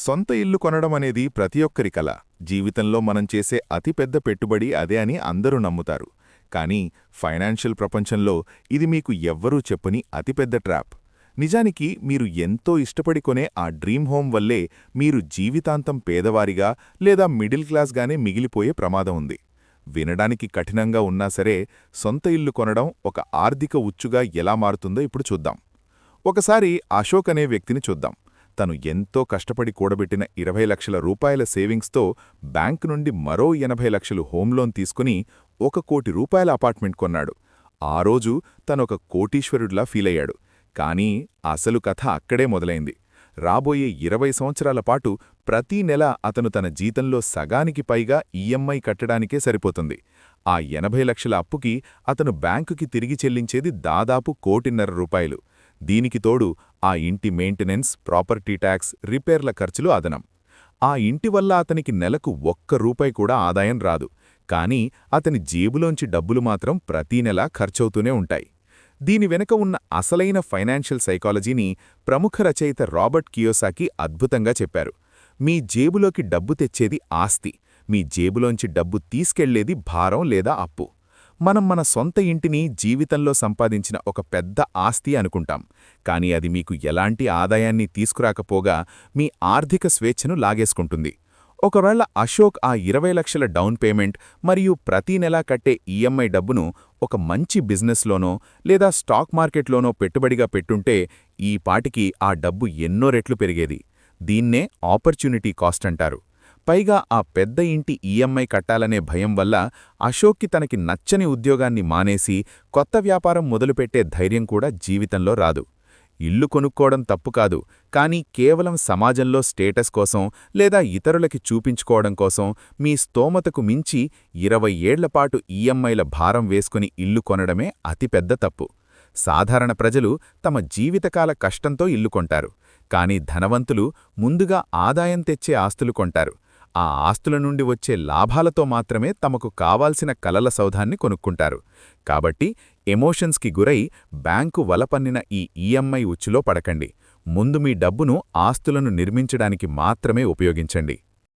సొంత ఇల్లు కొనడం అనేది ప్రతి ఒక్కరి కల. జీవితంలో మనం చేసే అతిపెద్ద పెట్టుబడి అదే అని అందరూ నమ్ముతారు. కానీ ఫైనాన్షియల్ ప్రపంచంలో ఇది మీకు ఎవ్వరూ చెప్పని అతిపెద్ద ట్రాప్. నిజానికి మీరు ఎంతో ఇష్టపడి కొనే ఆ డ్రీమ్ హోమ్ వల్లే మీరు జీవితాంతం పేదవారిగా లేదా మిడిల్ క్లాస్గానే మిగిలిపోయే ప్రమాదం ఉంది. వినడానికి కఠినంగా ఉన్నా సరే, సొంత ఇల్లు కొనడం ఒక ఆర్థిక ఉచ్చుగా ఎలా మారుతుందో ఇప్పుడు చూద్దాం. ఒకసారి అశోక్ అనే వ్యక్తిని చూద్దాం. తను ఎంతో కష్టపడి కూడబెట్టిన 20 లక్షల రూపాయల సేవింగ్స్తో బ్యాంకు నుండి మరో 80 లక్షలు హోమ్ లోన్ తీసుకుని 1 కోటి రూపాయల అపార్ట్మెంట్ కొన్నాడు. ఆ రోజు తనొక కోటీశ్వరుడిలా ఫీలయ్యాడు. కానీ అసలు కథ అక్కడే మొదలైంది. రాబోయే 20 సంవత్సరాల పాటు ప్రతీ నెల అతను తన జీతంలో సగానికి పైగా ఈఎంఐ కట్టడానికే సరిపోతుంది. ఆ 80 లక్షల అప్పుకి అతను బ్యాంకుకి తిరిగి చెల్లించేది దాదాపు 1.5 కోటి రూపాయలు. దీనికి తోడు ఆ ఇంటి మెయింటెనెన్స్, ప్రాపర్టీ ట్యాక్స్, రిపేర్ల ఖర్చులు అదనం. ఆ ఇంటి వల్ల అతనికి నెలకు 1 రూపాయి కూడా ఆదాయం రాదు. కానీ అతని జేబులోంచి డబ్బులు మాత్రం ప్రతీ నెలా ఖర్చవుతూనే ఉంటాయి. దీని వెనుక ఉన్న అసలైన ఫైనాన్షియల్ సైకాలజీని ప్రముఖ రచయిత రాబర్ట్ కియోసాకి అద్భుతంగా చెప్పారు. మీ జేబులోకి డబ్బు తెచ్చేది ఆస్తి, మీ జేబులోంచి డబ్బు తీసుకెళ్లేది భారం లేదా అప్పు. మనం మన సొంత ఇంటిని జీవితంలో సంపాదించిన ఒక పెద్ద ఆస్తి అనుకుంటాం. కానీ అది మీకు ఎలాంటి ఆదాయాన్ని తీసుకురాకపోగా మీ ఆర్థిక స్వేచ్ఛను లాగేసుకుంటుంది. ఒకవేళ అశోక్ ఆ 20 లక్షల డౌన్ పేమెంట్ మరియు ప్రతీ నెలా కట్టే ఈఎంఐ డబ్బును ఒక మంచి బిజినెస్లోనో లేదా స్టాక్ మార్కెట్లోనో పెట్టుబడిగా పెట్టుంటే ఈ పాటికి ఆ డబ్బు ఎన్నో రెట్లు పెరిగేది. దీన్నే ఆపర్చునిటీ కాస్ట్ అంటారు. పైగా ఆ పెద్ద ఇంటి ఈఎంఐ కట్టాలనే భయం వల్ల అశోక్కి తనకి నచ్చని ఉద్యోగాన్ని మానేసి కొత్త వ్యాపారం మొదలుపెట్టే ధైర్యం కూడా జీవితంలో రాదు. ఇల్లు కొనుక్కోవడం తప్పు కాదు, కానీ కేవలం సమాజంలో స్టేటస్ కోసం లేదా ఇతరులకి చూపించుకోవడం కోసం మీ స్తోమతకు మించి 20 ఏళ్లపాటు ఈఎంఐల భారం వేసుకుని ఇల్లు కొనడమే అతిపెద్ద తప్పు. సాధారణ ప్రజలు తమ జీవితకాల కష్టంతో ఇల్లు కొంటారు. కానీ ధనవంతులు ముందుగా ఆదాయం తెచ్చే ఆస్తులు కొంటారు. ఆ ఆస్తుల నుండి వచ్చే లాభాలతో మాత్రమే తమకు కావాల్సిన కలల సౌధాన్ని కొనుక్కుంటారు. కాబట్టి ఎమోషన్స్కి గురై బ్యాంకు వలపన్నిన ఈ ఈఎంఐ ఉచ్చులో పడకండి. ముందు మీ డబ్బును ఆస్తులను నిర్మించడానికి మాత్రమే ఉపయోగించండి.